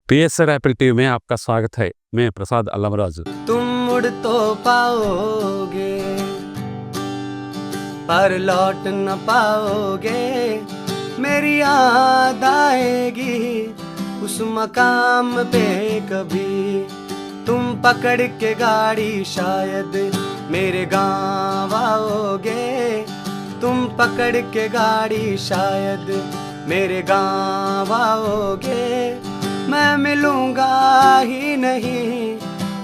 PSR Apple TV में आपका स्वागत है। मैं प्रसाद अल्लामराज। तुम मुड़ तो पाओगे पर लौट न पाओगे, मेरी याद आएगी उस मकाम पे कभी। तुम पकड़ के गाड़ी शायद मेरे गाँव आओगे, तुम पकड़ के गाड़ी शायद मेरे गाँव आओगे। मैं मिलूंगा ही नहीं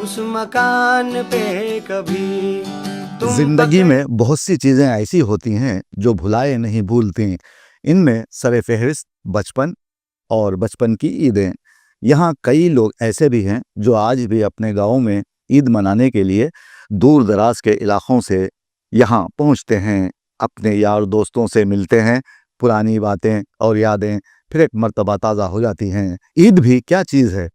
उस मकान पे कभी। जिंदगी में बहुत सी चीजें ऐसी होती हैं जो भुलाए नहीं भूलती। इनमें सरे फहरिस्त बचपन और बचपन की ईदें। यहाँ कई लोग ऐसे भी हैं जो आज भी अपने गाँव में ईद मनाने के लिए दूर दराज के इलाकों से यहाँ पहुँचते हैं, अपने यार दोस्तों से मिलते हैं, पुरानी बातें और यादें फिर एक मर्तबा ताज़ा हो जाती हैं। ईद भी क्या चीज़ है,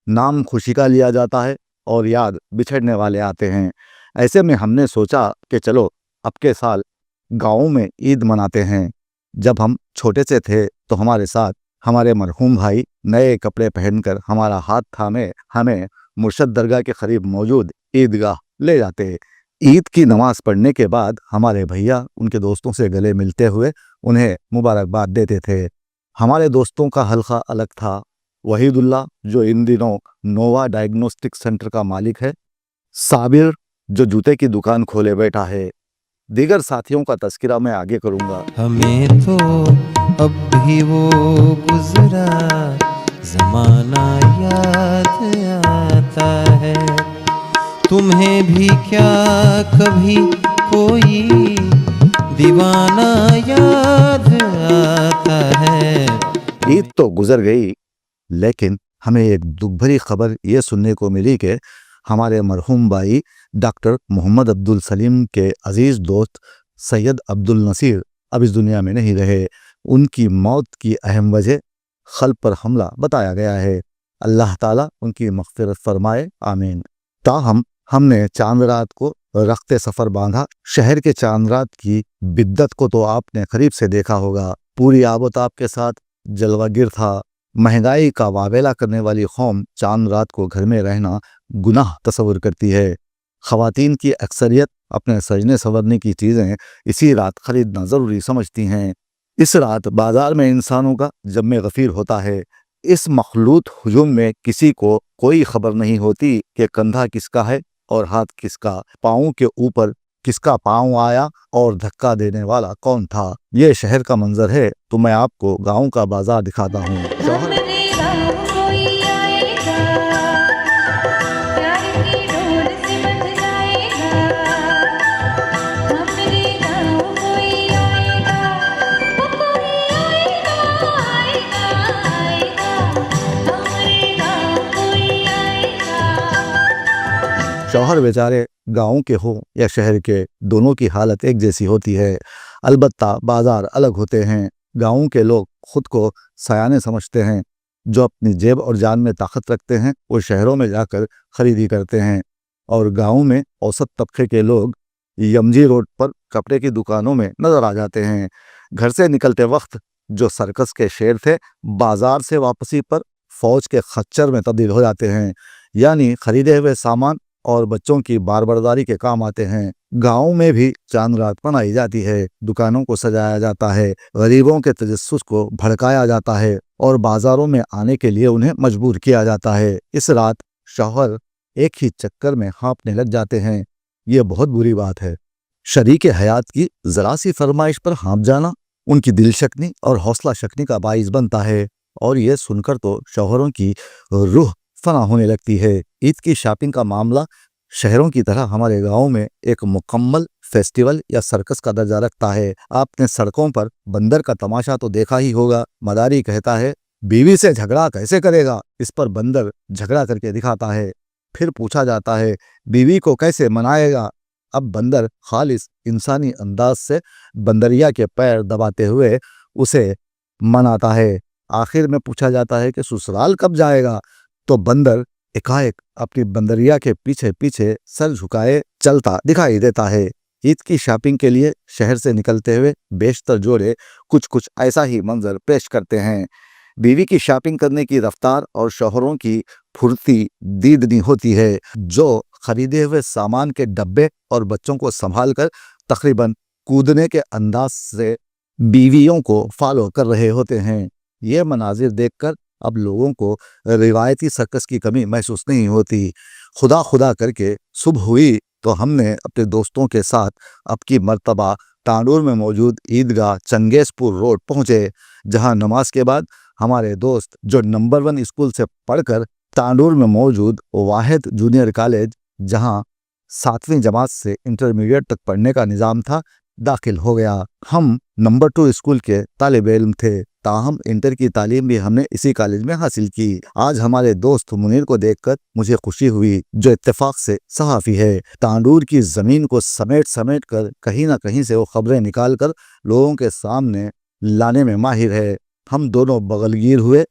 नाम खुशी का लिया जाता है और याद बिछड़ने वाले आते हैं। ऐसे में हमने सोचा कि चलो अब के साल गाँव में ईद मनाते हैं। जब हम छोटे से थे तो हमारे साथ हमारे मरहूम भाई नए कपड़े पहनकर हमारा हाथ थामे हमें मुर्शद दरगाह के करीब मौजूद ईदगाह ले जाते। ईद की नमाज पढ़ने के बाद हमारे भैया उनके दोस्तों से गले मिलते हुए उन्हें मुबारकबाद देते थे। हमारे दोस्तों का हल्का अलग था। वहीदुल्लाह जो इन दिनों नोवा डायग्नोस्टिक सेंटर का मालिक है, साबिर जो जूते की दुकान खोले बैठा है, दीगर साथियों का तस्करा मैं आगे करूंगा। हमें तो अब भी वो गुजरा जमाना याद आता है, तुम्हें भी क्या कभी कोई दीवाना याद आता है। ईद तो गुजर गई, लेकिन हमें एक दुख भरी खबर ये सुनने को मिली कि हमारे मरहूम भाई डॉक्टर मोहम्मद अब्दुल सलीम के अजीज़ दोस्त सैयद अब्दुल नसीर अब इस दुनिया में नहीं रहे। उनकी मौत की अहम वजह खल्ब पर हमला बताया गया है। अल्लाह ताला उनकी मग़फ़िरत फरमाए, आमीन। ताहम हमने चांद रात को रख्ते सफ़र बांधा। शहर के चांद रात की बिद्दत को तो आपने करीब से देखा होगा। पूरी आबोताब के साथ जलवागिर था। महंगाई का वावेला करने वाली कौम चांद रात को घर में रहना गुनाह तस्वुर करती है। ख़वातीन की अक्सरियत अपने सजने संवरने की चीज़ें इसी रात खरीदना ज़रूरी समझती हैं। इस रात बाज़ार में इंसानों का जम्मे गफ़ीर होता है। इस मखलूत हुजूम में किसी को कोई खबर नहीं होती कि कंधा किसका है और हाथ किसका, पाँव के ऊपर किसका पाँव आया और धक्का देने वाला कौन था। ये शहर का मंजर है तो मैं आपको गाँव का बाजार दिखाता हूँ। शौहर बेचारे गाँव के हों या शहर के, दोनों की हालत एक जैसी होती है। अलबत्ता बाजार अलग होते हैं। गाँव के लोग खुद को सयाने समझते हैं। जो अपनी जेब और जान में ताकत रखते हैं वो शहरों में जाकर खरीदी करते हैं, और गाँव में औसत तबके के लोग यमजी रोड पर कपड़े की दुकानों में नजर आ जाते हैं। घर से निकलते वक्त जो सर्कस के शेर थे, बाजार से वापसी पर फौज के खच्चर में तब्दील हो जाते हैं, यानी खरीदे हुए सामान और बच्चों की बारबरदारी के काम आते हैं। गाँव में भी चांद रात मनाई जाती है। दुकानों को सजाया जाता है, गरीबों के तजस्सुस को भड़काया जाता है और बाजारों में आने के लिए उन्हें मजबूर किया जाता है। इस रात शौहर एक ही चक्कर में हाँफने लग जाते हैं। ये बहुत बुरी बात है। शरीके हयात की जरा सी फरमाइश पर हाँफ जाना उनकी दिल शकनी और हौसला शकनी का बाइस बनता है, और ये सुनकर तो शौहरों की रूह फना होने लगती है। ईद की शॉपिंग का मामला शहरों की तरह हमारे गाँव में एक मुकम्मल फेस्टिवल या सर्कस का दर्जा रखता है। आपने सड़कों पर बंदर का तमाशा तो देखा ही होगा। मदारी कहता है, बीवी से झगड़ा कैसे करेगा। इस पर बंदर झगड़ा करके दिखाता है। फिर पूछा जाता है, बीवी को कैसे मनाएगा। अब बंदर खालिस इंसानी अंदाज से बंदरिया के पैर दबाते हुए उसे मनाता है। आखिर में पूछा जाता है कि ससुराल कब जाएगा, तो बंदर एकाएक अपनी बंदरिया के पीछे पीछे सर झुकाए चलता दिखाई देता है। ईद की शॉपिंग के लिए शहर से निकलते हुए बेशतर जोड़े कुछ कुछ ऐसा ही मंजर पेश करते हैं। बीवी की शॉपिंग करने की रफ्तार और शौहरों की फुर्ती दीदनी होती है, जो खरीदे हुए सामान के डब्बे और बच्चों को संभाल कर तकरीबन कूदने के अंदाज से बीवियों को फॉलो कर रहे होते हैं। ये मनाजिर देखकर अब लोगों को रिवायती सर्कस की कमी महसूस नहीं होती। खुदा खुदा करके सुबह हुई तो हमने अपने दोस्तों के साथ अब की मर्तबा तांडूर में मौजूद ईदगाह चंगेजपुर रोड पहुंचे, जहां नमाज के बाद हमारे दोस्त जो नंबर 1 स्कूल से पढ़कर तांडूर में मौजूद वाहिद जूनियर कॉलेज, जहां 7वीं जमात से इंटरमीडिएट तक पढ़ने का निज़ाम था, दाखिल हो गया। हम नंबर 2 स्कूल के तालिब इल्म थे, ताहम इंटर की तालीम भी हमने इसी कॉलेज में हासिल की। आज हमारे दोस्त मुनीर को देखकर मुझे खुशी हुई, जो इत्तेफाक से सहाफ़ी है। तांडूर की ज़मीन को समेट समेट कर कहीं ना कहीं से वो खबरें निकाल कर लोगों के सामने लाने में माहिर है। हम दोनों बगलगीर हुए।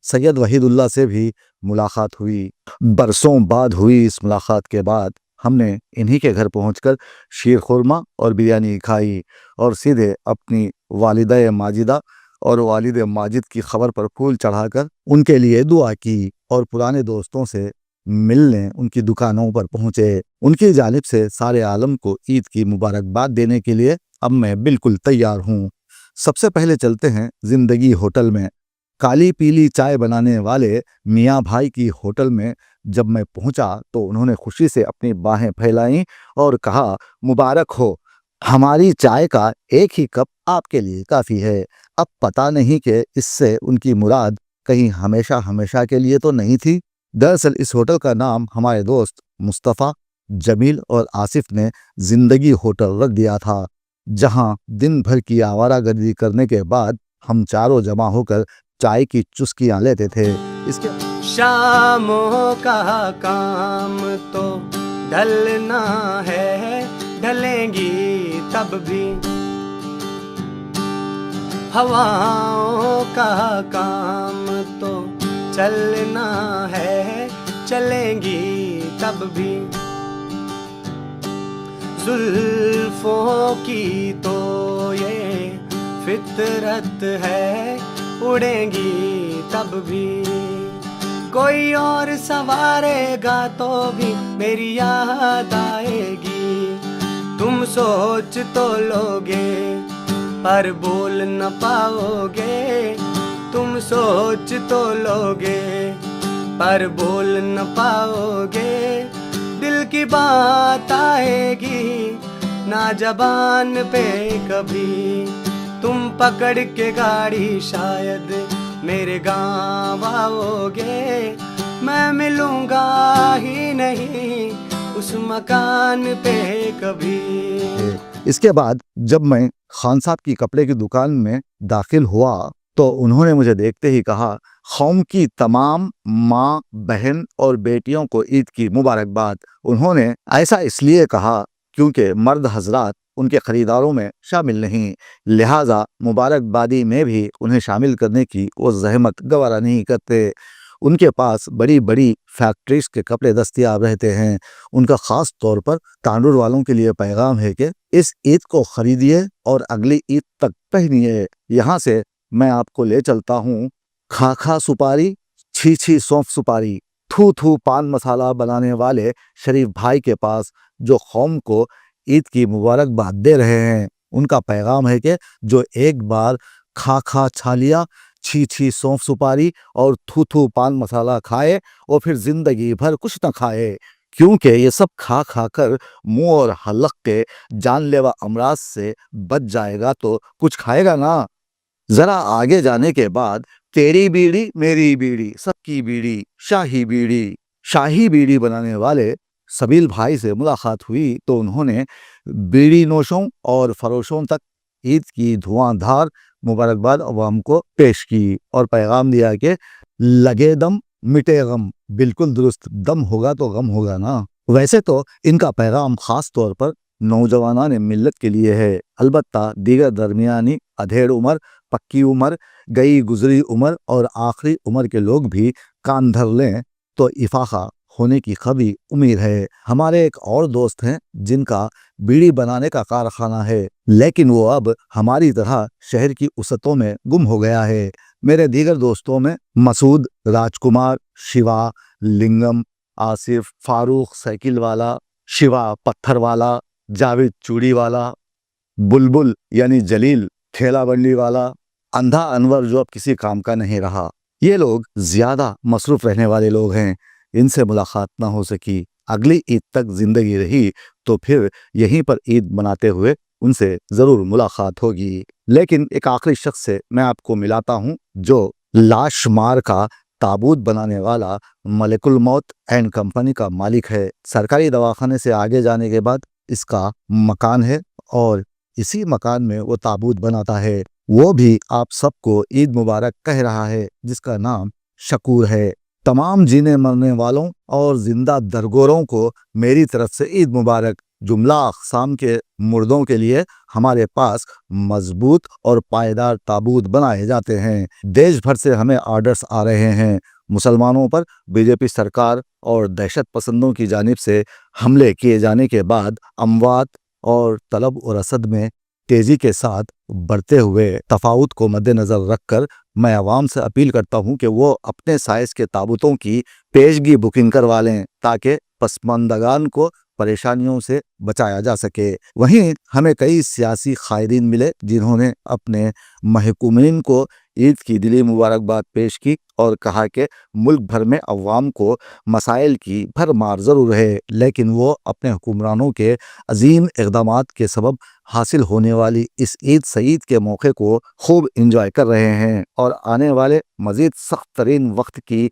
सैयद वहीदुल्लाह से भी मुलाकात हुई। बरसों बाद हुई इस मुलाकात के बाद हमने इन्हीं के घर पहुंचकर शीर खुरमा और बिरयानी खाई और सीधे अपनी वालिदा माजिदा और वालिद माजिद की खबर पर फूल चढ़ाकर उनके लिए दुआ की और पुराने दोस्तों से मिलने उनकी दुकानों पर पहुंचे। उनकी जानिब से सारे आलम को ईद की मुबारकबाद देने के लिए अब मैं बिल्कुल तैयार हूँ। सबसे पहले चलते हैं जिंदगी होटल में। काली पीली चाय बनाने वाले मियाँ भाई की होटल में जब मैं पहुंचा तो उन्होंने खुशी से अपनी बाहें फैलाईं और कहा, मुबारक हो, हमारी चाय का एक ही कप आपके लिए काफ़ी है। अब पता नहीं कि इससे उनकी मुराद कहीं हमेशा हमेशा के लिए तो नहीं थी। दरअसल इस होटल का नाम हमारे दोस्त मुस्तफ़ा, जमील और आसिफ ने जिंदगी होटल रख दिया था, जहां दिन भर की आवारागर्दी करने के बाद हम चारों जमा होकर चाय की चुस्कियां लेते थे। इसके शामों का काम तो ढलना है, ढलेंगी तब भी। हवाओं का काम तो चलना है, चलेंगी तब भी। जुल्फों की तो ये फितरत है, उड़ेंगी तब भी। कोई और संवारेगा तो भी मेरी याद आएगी। तुम सोच तो लोगे पर बोल न पाओगे, तुम सोच तो लोगे पर बोल न पाओगे। दिल की बात आएगी ना जबान पे कभी। तुम पकड़ के गाड़ी शायद मेरे गाँव आओगे, मैं मिलूंगा ही नहीं उस मकान पे कभी। इसके बाद जब मैं खान साहब की कपड़े की दुकान में दाखिल हुआ तो उन्होंने मुझे देखते ही कहा, कौम की तमाम माँ, बहन और बेटियों को ईद की मुबारकबाद। उन्होंने ऐसा इसलिए कहा क्योंकि मर्द हजरात उनके खरीदारों में शामिल नहीं, लिहाजा मुबारकबादी में भी उन्हें शामिल करने की वो जहमत गवारा नहीं करते। उनके पास बड़ी बड़ी फैक्ट्रीज के कपड़े दस्तयाब रहते हैं। उनका ख़ास तौर पर तांडूर वालों के लिए पैगाम है कि इस ईद को ख़रीदिए और अगली ईद तक पहनिए। यहाँ से मैं आपको ले चलता हूँ खा खा सुपारी, छी छी सौंफ सुपारी, थू थू पान मसाला बनाने वाले शरीफ भाई के पास, जो कौम को ईद की मुबारकबाद दे रहे हैं। उनका पैगाम है कि जो एक बार खा खा छालिया, छी छी सौंफ सुपारी और थू थू पान मसाला खाए और फिर जिंदगी भर कुछ न खाए, क्योंकि ये सब खा खा कर मुंह और हलक के जानलेवा अमराज से बच जाएगा तो कुछ खाएगा ना। जरा आगे जाने के बाद तेरी बीड़ी मेरी बीड़ी सबकी बीड़ी शाही बीड़ी बनाने वाले सबील भाई से मुलाकात हुई तो उन्होंने बीड़ी नोशों और फरोशों तक ईद की धुआंधार मुबारकबाद अवाम को पेश की और पैगाम दिया कि लगे दम मिटे गम। बिल्कुल दुरुस्त, दम होगा तो गम होगा ना। वैसे तो इनका पैगाम खास तौर पर नौजवानान मिल्लत के लिए है, अलबत्ता दीगर दरमियानी, अधेड़ उम्र, पक्की उम्र, गई गुजरी उम्र और आखिरी उम्र के लोग भी कान धर लें तो इफाका होने की कभी उम्मीद है। हमारे एक और दोस्त हैं जिनका बीड़ी बनाने का कारखाना है, लेकिन वो अब हमारी तरह शहर की उसतों में गुम हो गया है। میرے دیگر دوستوں میں مسعود، راجکمار، شیوا، لنگم، آصف، فاروق سائیکل والا، شیوا پتھر والا، جاوید چوڑی والا، بلبل یعنی جلیل ٹھیلا بنڈی والا، اندھا انور جو اب کسی کام کا نہیں رہا، یہ لوگ زیادہ مصروف رہنے والے لوگ ہیں، ان سے ملاقات نہ ہو سکی۔ اگلی عید تک زندگی رہی تو پھر یہیں پر عید مناتے ہوئے ان سے ضرور ملاقات ہوگی۔ لیکن ایک آخری شخص سے میں آپ کو ملاتا ہوں جو لاش مار کا تابوت بنانے والا ملک الموت اینڈ کمپنی کا مالک ہے۔ سرکاری دواخانے سے آگے جانے کے بعد اس کا مکان ہے اور اسی مکان میں وہ تابوت بناتا ہے۔ وہ بھی آپ سب کو عید مبارک کہہ رہا ہے، جس کا نام شکور ہے۔ تمام جینے مرنے والوں اور زندہ درگوروں کو میری طرف سے عید مبارک۔ جملہ اقسام کے مردوں کے لیے ہمارے پاس مضبوط اور پائیدار تابوت بنائے جاتے ہیں۔ دیش بھر سے ہمیں آرڈرز آ رہے ہیں۔ مسلمانوں پر بی جے پی سرکار اور دہشت پسندوں کی جانب سے حملے کیے جانے کے بعد اموات اور طلب و رسد میں تیزی کے ساتھ بڑھتے ہوئے تفاوت کو مد نظر رکھ کر میں عوام سے اپیل کرتا ہوں کہ وہ اپنے سائز کے تابوتوں کی پیشگی بکنگ کروا لیں تاکہ پسماندگان کو پریشانیوں سے بچایا جا سکے۔ وہیں ہمیں کئی سیاسی قائدین ملے جنہوں نے اپنے محکومین کو عید کی دلی مبارکباد پیش کی اور کہا کہ ملک بھر میں عوام کو مسائل کی بھرمار ضرور ہے، لیکن وہ اپنے حکمرانوں کے عظیم اقدامات کے سبب حاصل ہونے والی اس عید سعید کے موقع کو خوب انجوائے کر رہے ہیں اور آنے والے مزید سخت ترین وقت کی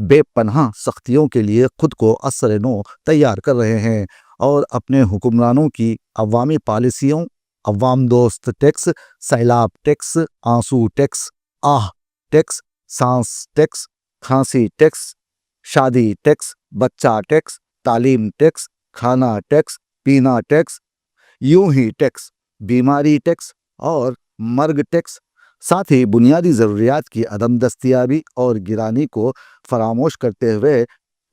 بے پناہ سختیوں کے لیے خود کو اثر نو تیار کر رہے ہیں اور اپنے حکمرانوں کی عوامی پالیسیوں، عوام دوست ٹیکس، سیلاب ٹیکس، آنسو ٹیکس، آہ ٹیکس، سانس ٹیکس، کھانسی ٹیکس، شادی ٹیکس، بچہ ٹیکس، تعلیم ٹیکس، کھانا ٹیکس، پینا ٹیکس، یوں ہی ٹیکس، بیماری ٹیکس اور مرگ ٹیکس، ساتھ ہی بنیادی ضروریات کی عدم دستیابی اور گرانی کو فراموش کرتے ہوئے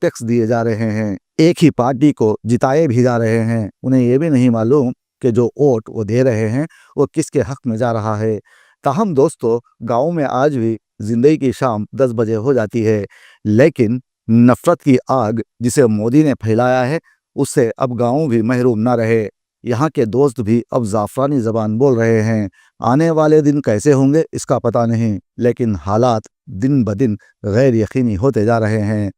ٹیکس دیے جا رہے ہیں۔ ایک ہی پارٹی کو جتائے بھی جا رہے ہیں، انہیں یہ بھی نہیں معلوم کہ جو ووٹ وہ دے رہے ہیں وہ کس کے حق میں جا رہا ہے۔ تاہم دوستو، گاؤں میں آج بھی زندگی کی شام 10 بجے ہو جاتی ہے، لیکن نفرت کی آگ جسے مودی نے پھیلایا ہے اس سے اب گاؤں بھی محروم نہ رہے۔ یہاں کے دوست بھی اب زعفرانی زبان بول رہے ہیں۔ آنے والے دن کیسے ہوں گے اس کا پتہ نہیں، لیکن حالات دن بدن غیر یقینی ہوتے جا رہے ہیں۔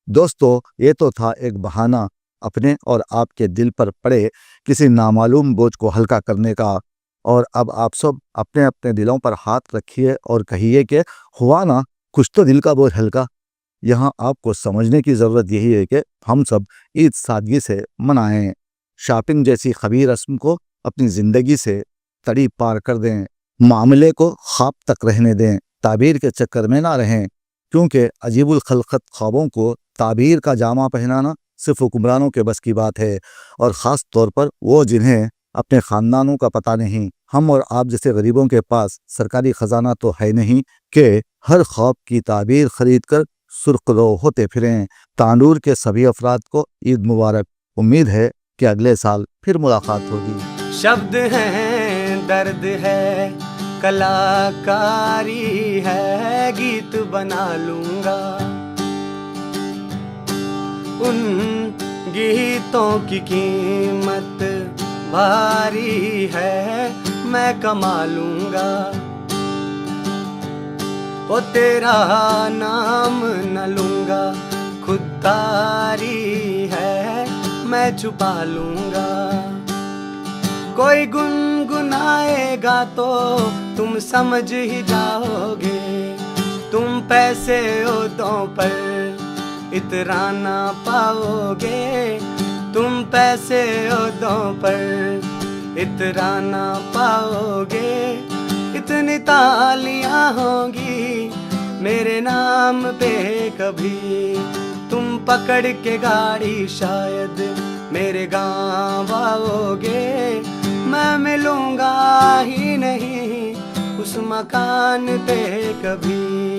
دوستو، یہ تو تھا ایک بہانہ اپنے اور آپ کے دل پر پڑے کسی نامعلوم بوجھ کو ہلکا کرنے کا، اور اب آپ سب اپنے اپنے دلوں پر ہاتھ رکھیے اور کہیے کہ ہوا نا کچھ تو دل کا بوجھ ہلکا۔ یہاں آپ کو سمجھنے کی ضرورت یہی ہے کہ ہم سب عید سادگی سے منائیں، شاپنگ جیسی خبیر رسم کو اپنی زندگی سے تڑی پار کر دیں، معاملے کو خواب تک رہنے دیں، تعبیر کے چکر میں نہ رہیں، کیونکہ عجیب الخلقت خوابوں کو تعبیر کا جامہ پہنانا صرف حکمرانوں کے بس کی بات ہے، اور خاص طور پر وہ جنہیں اپنے خاندانوں کا پتہ نہیں۔ ہم اور آپ جیسے غریبوں کے پاس سرکاری خزانہ تو ہے نہیں کہ ہر خواب کی تعبیر خرید کر سرخ رو ہوتے پھریں۔ تانڈور کے سبھی افراد کو عید مبارک۔ امید ہے کہ اگلے سال پھر ملاقات ہوگی۔ شبد ہیں، درد ہے، کلاکاری ہے، گیت بنا لوں گا، ان گیتوں کی قیمت بھاری ہے، میں کما لوں گا، وہ تیرا نام نہ لوں گا، خودداری ہے، میں چھپا لوں گا، کوئی گنگنائے گا تو تم سمجھ ہی جاؤ گے، تم پیسے عہدوں پر اترانا پاؤ گے، تم پیسے عہدوں پر اترانا پاؤ گے، اتنی تالیاں ہوں گی میرے نام پہ کبھی، تم پکڑ کے گاڑی شاید میرے گاؤں آؤ گے، میں ملوں گا ہی نہیں اس مکان پہ کبھی۔